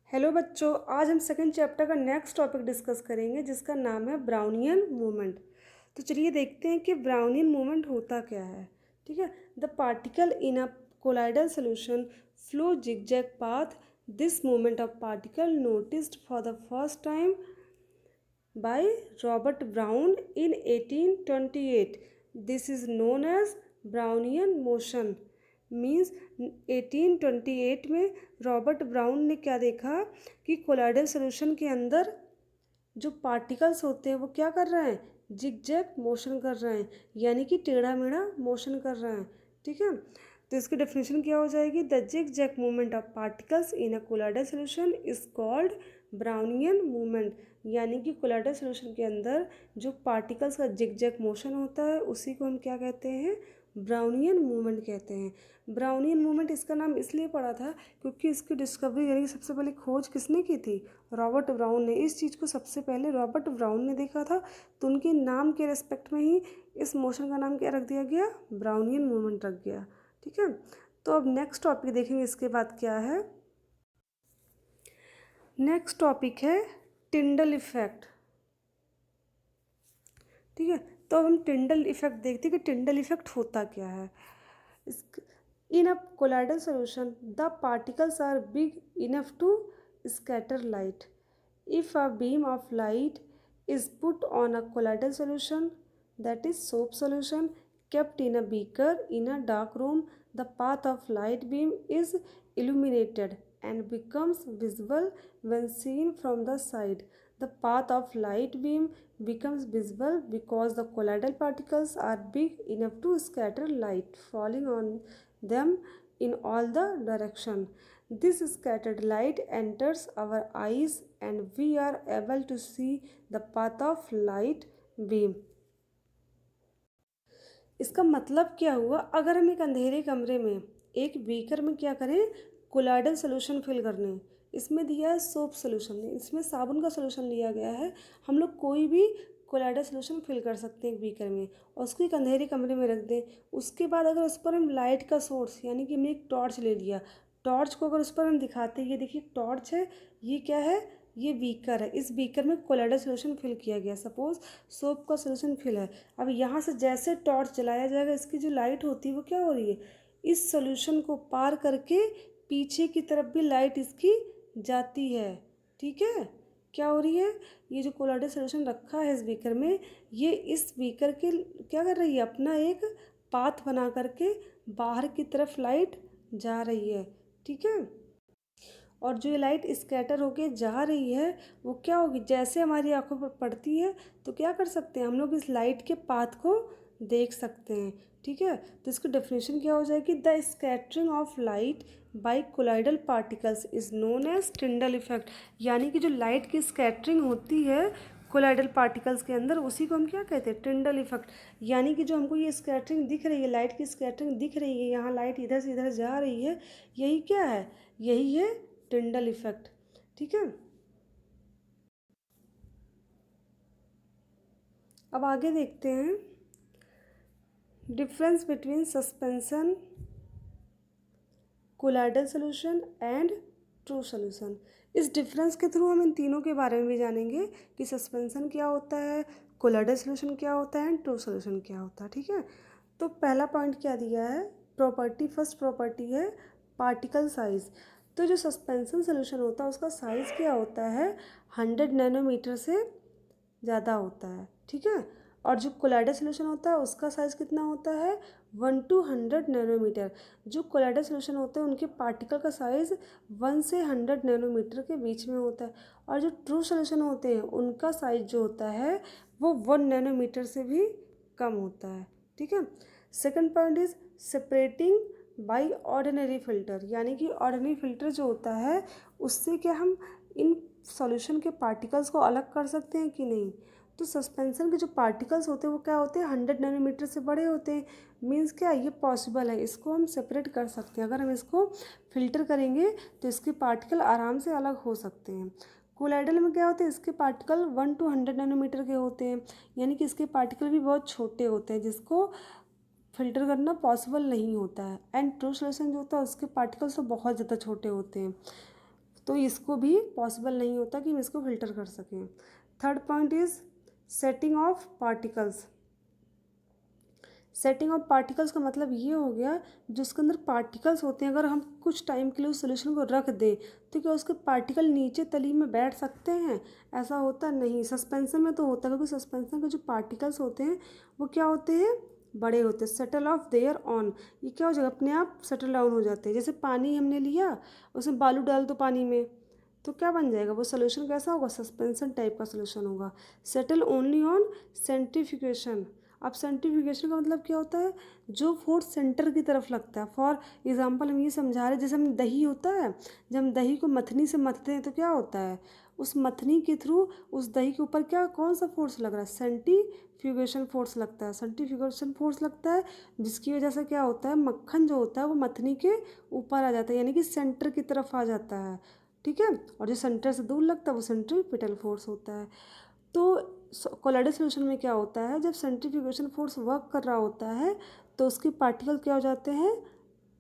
Hello बच्चों, आज हम सेकंड चैप्टर का नेक्स्ट टॉपिक डिस्कस करेंगे जिसका नाम है ब्राउनियन मूवमेंट। तो चलिए देखते हैं कि ब्राउनियन मूवमेंट होता क्या है। ठीक है, the particle in a colloidal solution flow zigzag path. This movement of particle noticed for the first time by Robert Brown in 1828. This is known as Brownian motion. Means 1828 में Robert brown ने क्या देखा कि colloidal solution के अंदर जो particles होते हैं वो क्या कर रहे हैं, जिगजैग मोशन कर रहे हैं, यानी कि टेढ़ा मेढ़ा मोशन कर रहे हैं। ठीक है, तो इसकी डेफिनेशन क्या हो जाएगी, the zigzag movement of particles in a colloidal solution is called Brownian movement. यानी कि कोलाइडल सोल्यूशन के अंदर जो पार्टिकल्स का जिगजैग मोशन होता है उसी को हम क्या कहते हैं, ब्राउनियन मूवमेंट कहते हैं। ब्राउनियन मूवमेंट इसका नाम इसलिए पड़ा था क्योंकि इसकी डिस्कवरी यानी कि सबसे पहले खोज किसने की थी, रॉबर्ट ब्राउन ने। इस चीज़ को सबसे पहले रॉबर्ट ब्राउन ने देखा था, तो उनके नाम के रेस्पेक्ट में ही इस मोशन का नाम क्या रख दिया गया, ब्राउनियन मूवमेंट रख गया। ठीक है, तो अब नेक्स्ट टॉपिक देखेंगे इसके बाद क्या है। नेक्स्ट टॉपिक है टिंडल इफेक्ट। ठीक है, तो अब हम टिंडल इफेक्ट देखते हैं कि टिंडल इफेक्ट होता क्या है। In a colloidal solution the particles are big enough to scatter light. If a beam of light is put on a colloidal solution, that is soap solution, kept in a beaker in a dark room, the path of light beam is illuminated and becomes visible when seen from the side. The path of light beam becomes visible because the colloidal particles are big enough to scatter light falling on them in all the direction. This scattered light enters our eyes and we are able to see the path of light beam. इसका मतलब क्या हुआ, अगर हम एक अंधेरे कमरे में एक बीकर में क्या करें, कोलाइडल सोल्यूशन फिल करने, इसमें दिया है सोप सोल्यूशन, इसमें साबुन का सोल्यूशन लिया गया है। हम लोग कोई भी कोलाइडल सोल्यूशन फिल कर सकते हैं एक बीकर में और उसको एक अंधेरे कमरे में रख दें। उसके बाद अगर उस पर हम लाइट का सोर्स यानी कि हमने एक टॉर्च ले लिया, टॉर्च को अगर उस पर हम दिखाते हैं, ये देखिए टॉर्च है, ये क्या है, ये बीकर है। इस बीकर में कोलाइडल सोल्यूशन फिल किया गया, सपोज सोप का सोल्यूशन फिल है। अब यहाँ से जैसे टॉर्च जलाया जाएगा, इसकी जो लाइट होती है वो क्या हो रही है, इस सोल्यूशन को पार करके पीछे की तरफ भी लाइट इसकी जाती है। ठीक है, क्या हो रही है, ये जो कोलाइडल सोल्यूशन रखा है इस बीकर में, ये इस बीकर के क्या कर रही है, अपना एक पाथ बना करके बाहर की तरफ लाइट जा रही है। ठीक है, और जो ये लाइट स्कैटर होके जा रही है वो क्या होगी, जैसे हमारी आंखों पर पड़ती है तो क्या कर सकते हैं हम लोग, इस लाइट के पाथ को देख सकते हैं। ठीक है, तो इसकी डेफिनेशन क्या हो जाएगी, the scattering of light by colloidal particles is known as Tyndall effect. यानी कि जो लाइट की स्कैटरिंग होती है कोलाइडल पार्टिकल्स के अंदर, उसी को हम क्या कहते हैं, टिंडल इफेक्ट। यानी कि जो हमको ये स्कैटरिंग दिख रही है, लाइट की स्कैटरिंग दिख रही है, यहाँ लाइट इधर से इधर जा रही है, यही क्या है, यही है टिंडल इफेक्ट। ठीक है, अब आगे देखते हैं difference between suspension, colloidal solution and true solution. इस डिफरेंस के थ्रू हम इन तीनों के बारे में भी जानेंगे कि सस्पेंशन क्या होता है, कोलाइडल सोल्यूशन क्या होता है एंड ट्रू सोल्यूशन क्या होता है। ठीक है, तो पहला पॉइंट क्या दिया है, प्रॉपर्टी, फर्स्ट प्रॉपर्टी है पार्टिकल साइज। तो जो सस्पेंशन सोल्यूशन होता है उसका साइज़ क्या होता है, 100 नैनोमीटर से ज़्यादा होता है। ठीक है, और जो कोलाइडल सोल्यूशन होता है उसका साइज़ कितना होता है, 1 to 100 नैनोमीटर। जो कोलाइडल सोल्यूशन होते हैं उनके पार्टिकल का साइज़ 1 से 100 नैनोमीटर के बीच में होता है, और जो ट्रू सोल्यूशन होते हैं उनका साइज़ जो होता है वो 1 नैनोमीटर से भी कम होता है। ठीक है, second point is separating by ordinary filter. यानी कि ऑर्डिनरी फ़िल्टर जो होता है उससे क्या हम इन सॉल्यूशन के पार्टिकल्स को अलग कर सकते हैं कि नहीं। तो सस्पेंशन के जो पार्टिकल्स होते हैं वो क्या होते हैं, 100 नैनोमीटर से बड़े होते हैं। मीन्स क्या, ये पॉसिबल है, इसको हम सेपरेट कर सकते हैं। अगर हम इसको फिल्टर करेंगे तो इसके पार्टिकल आराम से अलग हो सकते हैं। कोलाइडल में क्या होते हैं, इसके पार्टिकल 1 to 100 नैनोमीटर के होते हैं, यानी कि इसके पार्टिकल भी बहुत छोटे होते हैं जिसको फिल्टर करना पॉसिबल नहीं होता है। एंड ट्रू सोल्यूशन जो होता है उसके पार्टिकल्स तो बहुत ज़्यादा छोटे होते हैं। तो इसको भी पॉसिबल नहीं होता कि हम इसको फिल्टर कर सकें। Third point is setting of particles. Setting of particles का मतलब ये हो गया जो उसके अंदर पार्टिकल्स होते हैं, अगर हम कुछ टाइम के लिए उस सोल्यूशन को रख दें तो क्या उसके पार्टिकल नीचे तली में बैठ सकते हैं? ऐसा होता नहीं। सस्पेंशन में तो होता है, क्योंकि सस्पेंशन के जो पार्टिकल्स होते हैं वो क्या होते हैं, बड़े होते हैं। सेटल ऑफ देयर ऑन, ये क्या हो जाएगा, अपने आप सेटल डाउन हो जाते हैं। जैसे पानी हमने लिया, उसमें बालू डाल दो पानी में, तो क्या बन जाएगा, वो सोल्यूशन कैसा होगा, सस्पेंशन टाइप का सोल्यूशन होगा। Settle only on centrifugation. अब सेंट्रीफ्यूगेशन का मतलब क्या होता है, जो फोर्स सेंटर की तरफ लगता है। फॉर एग्जांपल हम ये समझा रहे हैं, जैसे हम दही होता है, जब हम दही को मथनी से मथते हैं तो क्या होता है, उस मथनी के थ्रू उस दही के ऊपर क्या कौन सा फोर्स लग रहा है, सेंट्रीफ्यूगेशन फोर्स लगता है। सेंट्रीफ्यूगेशन फोर्स लगता है जिसकी वजह से क्या होता है, मक्खन जो होता है वो मथनी के ऊपर आ जाता है, यानी कि सेंटर की तरफ आ जाता है। ठीक है, और जो सेंटर से दूर लगता है वो सेंट्रीपिटल फोर्स होता है। तो कोलाइडल सॉल्यूशन में क्या होता है, जब सेंट्रीफ्यूगेशन फोर्स वर्क कर रहा होता है तो उसके पार्टिकल क्या हो जाते हैं,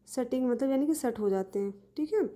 सेटिंग मतलब यानी कि सेट हो जाते हैं। ठीक है।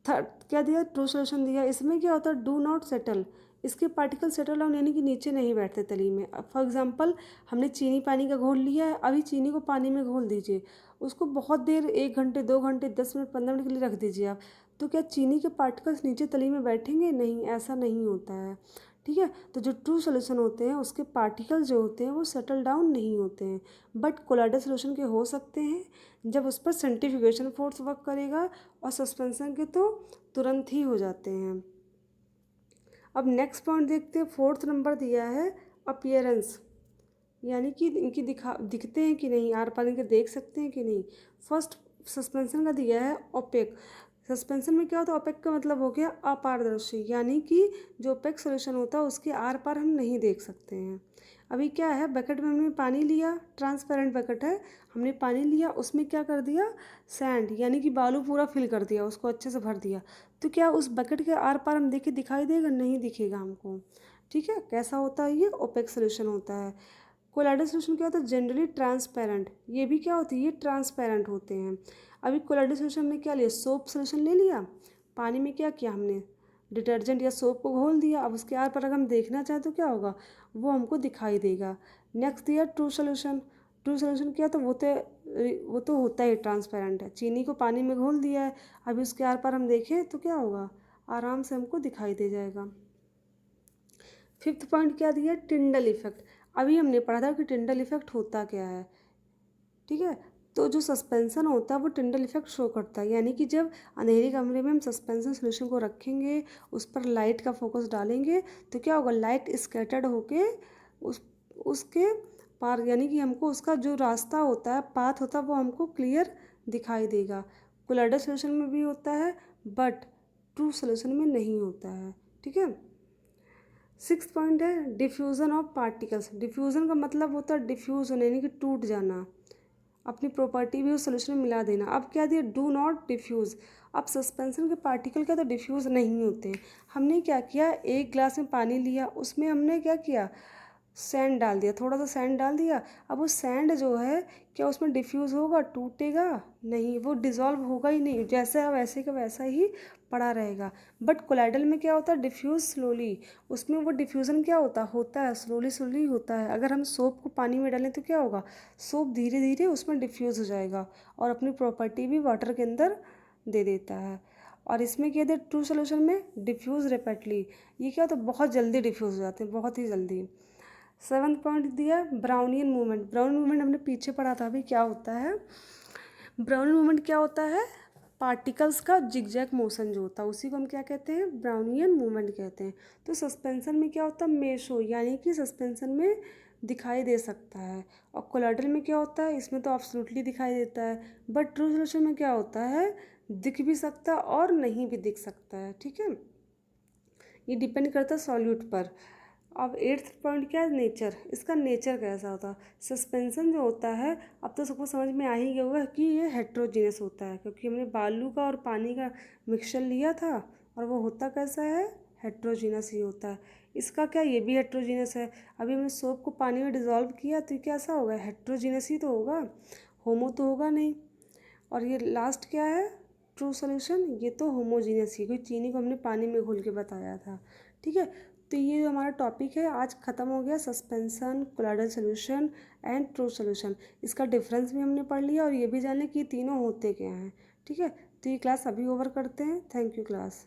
थर्ड क्या दिया, ट्रू सॉल्यूशन दिया। इसमें क्या होता है, डू नॉट सेटल, इसके पार्टिकल सेटल डाउन यानी कि नीचे नहीं बैठते तली में। अब फॉर एग्जांपल हमने चीनी पानी का घोल लिया है, अभी चीनी को पानी में घोल दीजिए, उसको बहुत देर 1 घंटे 2 घंटे 10 मिनट 15 मिनट के लिए रख दीजिए आप, तो क्या चीनी के पार्टिकल्स नीचे तली में बैठेंगे? नहीं, ऐसा नहीं होता है। ठीक है, तो जो ट्रू सोल्यूशन होते हैं उसके पार्टिकल जो होते हैं वो सेटल डाउन नहीं होते हैं, बट कोलाइडल सोल्यूशन के हो सकते हैं जब उस पर सेंट्रीफ्यूगेशन फोर्स वर्क करेगा, और सस्पेंशन के तो तुरंत ही हो जाते हैं। अब नेक्स्ट पॉइंट देखते हैं, फोर्थ नंबर दिया है अपीयरेंस, यानी कि इनकी दिखते हैं कि नहीं, आर पार इनके देख सकते हैं कि नहीं। फर्स्ट सस्पेंशन का दिया है ओपेक। सस्पेंशन में क्या होता है, ओपेक का मतलब हो गया अपारदर्शी, यानी कि जो ओपेक सोल्यूशन होता है उसके आर पार हम नहीं देख सकते हैं। अभी क्या है, बकेट में हमने पानी लिया, ट्रांसपेरेंट बकेट है, हमने पानी लिया, उसमें क्या कर दिया, सैंड यानी कि बालू पूरा फिल कर दिया, उसको अच्छे से भर दिया, तो क्या उस बकेट के आर पार हम देखे दिखाई देगा? नहीं दिखेगा हमको। ठीक है, कैसा होता है, ये ओपेक सोल्यूशन होता है। कोलाइडल सोल्यूशन क्या होता है, जनरली ट्रांसपेरेंट, ये भी क्या होती है, ये ट्रांसपेरेंट होते हैं। अभी कोलाइडल सोल्यूशन में क्या लिया, सोप सोल्यूशन ले लिया, पानी में क्या किया हमने, डिटर्जेंट या सोप को घोल दिया, अब उसके आर पर अगर हम देखना चाहें तो क्या होगा, वो हमको दिखाई देगा। नेक्स्ट दिया ट्रू सोल्यूशन। ट्रू सोल्यूशन क्या, तो वो तो होता ही ट्रांसपेरेंट है, चीनी को पानी में घोल दिया है, अभी उसके आर पर हम देखें तो क्या होगा, आराम से हमको दिखाई दे जाएगा। फिफ्थ पॉइंट क्या दिया, टिंडल इफेक्ट। अभी हमने पढ़ा था कि टिंडल इफेक्ट होता क्या है। ठीक है, तो जो सस्पेंशन होता है वो टिंडल इफेक्ट शो करता है, यानी कि जब अंधेरे कमरे में हम सस्पेंशन सोल्यूशन को रखेंगे, उस पर लाइट का फोकस डालेंगे, तो क्या होगा, लाइट स्कैटर्ड होके उसके पार, यानी कि हमको उसका जो रास्ता होता है, पाथ होता है, वो हमको क्लियर दिखाई देगा। कोलाइडल सोल्यूशन में भी होता है बट ट्रू सोल्यूशन में नहीं होता है। ठीक है। सिक्स्थ पॉइंट है डिफ्यूज़न ऑफ पार्टिकल्स। डिफ्यूज़न का मतलब होता है डिफ्यूज़ होने, यानी कि टूट जाना, अपनी प्रॉपर्टी भी उस सोल्यूशन में मिला देना। अब क्या दिया, डू नॉट डिफ्यूज़। अब सस्पेंशन के पार्टिकल क्या तो डिफ्यूज़ नहीं होते। हमने क्या किया, एक ग्लास में पानी लिया, उसमें हमने क्या किया, सैंड डाल दिया, थोड़ा सा सैंड डाल दिया, अब वो सैंड जो है क्या उसमें डिफ्यूज़ होगा, टूटेगा नहीं, वो डिज़ोल्व होगा ही नहीं, जैसे है वैसे का वैसा ही पड़ा रहेगा। बट कोलाइडल में क्या होता है, डिफ्यूज़ स्लोली, उसमें वो डिफ्यूज़न क्या होता है स्लोली स्लोली होता है। अगर हम सोप को पानी में डालें तो क्या होगा, सोप धीरे धीरे उसमें डिफ्यूज़ हो जाएगा और अपनी प्रॉपर्टी भी वाटर के अंदर दे देता है। और इसमें क्या है, ट्रू सोल्यूशन में डिफ्यूज़ रैपिडली, ये क्या होता है, बहुत जल्दी डिफ्यूज़ हो जाते हैं, बहुत ही जल्दी। सेवन्थ पॉइंट दिया ब्राउनियन मूवमेंट। ब्राउनियन मूवमेंट हमने पीछे पढ़ा था, अभी क्या होता है, ब्राउनियन मूवमेंट क्या होता है, पार्टिकल्स का जिगजैग मोशन जो होता है उसी को हम क्या कहते हैं, ब्राउनियन मूवमेंट कहते हैं। तो सस्पेंशन में क्या होता है, मेशो, यानी कि सस्पेंशन में दिखाई दे सकता है। और कोलाइडल में क्या होता है, इसमें तो एब्सोल्युटली दिखाई देता है, बट ट्रू सोल्यूशन में क्या होता है, दिख भी सकता है और नहीं भी दिख सकता है। ठीक है, ये डिपेंड करता है सॉल्यूट पर। अब एट्थ पॉइंट क्या है, नेचर। इसका नेचर कैसा होता है, सस्पेंशन जो होता है, अब तो सबको समझ में आ ही गया होगा कि ये हेट्रोजीनियस होता है, क्योंकि हमने बालू का और पानी का मिक्सचर लिया था और वो होता कैसा है, हेट्रोजीनियस ही होता है। इसका क्या, ये भी हेट्रोजीनियस है। अभी हमने सोप को पानी में डिज़ोल्व किया तो ये कैसा होगा, हेट्रोजीनियस ही तो होगा, होमो तो होगा नहीं। और ये लास्ट क्या है, ट्रू सोल्यूशन, ये तो होमोजीनियस ही, कोई चीनी को हमने पानी में घोल के बताया था। ठीक है, तो ये जो हमारा टॉपिक है आज ख़त्म हो गया, suspension, colloidal solution and true solution. इसका डिफरेंस भी हमने पढ़ लिया और ये भी जाने कि तीनों होते क्या हैं। ठीक है, तो ये क्लास अभी ओवर करते हैं। Thank you class.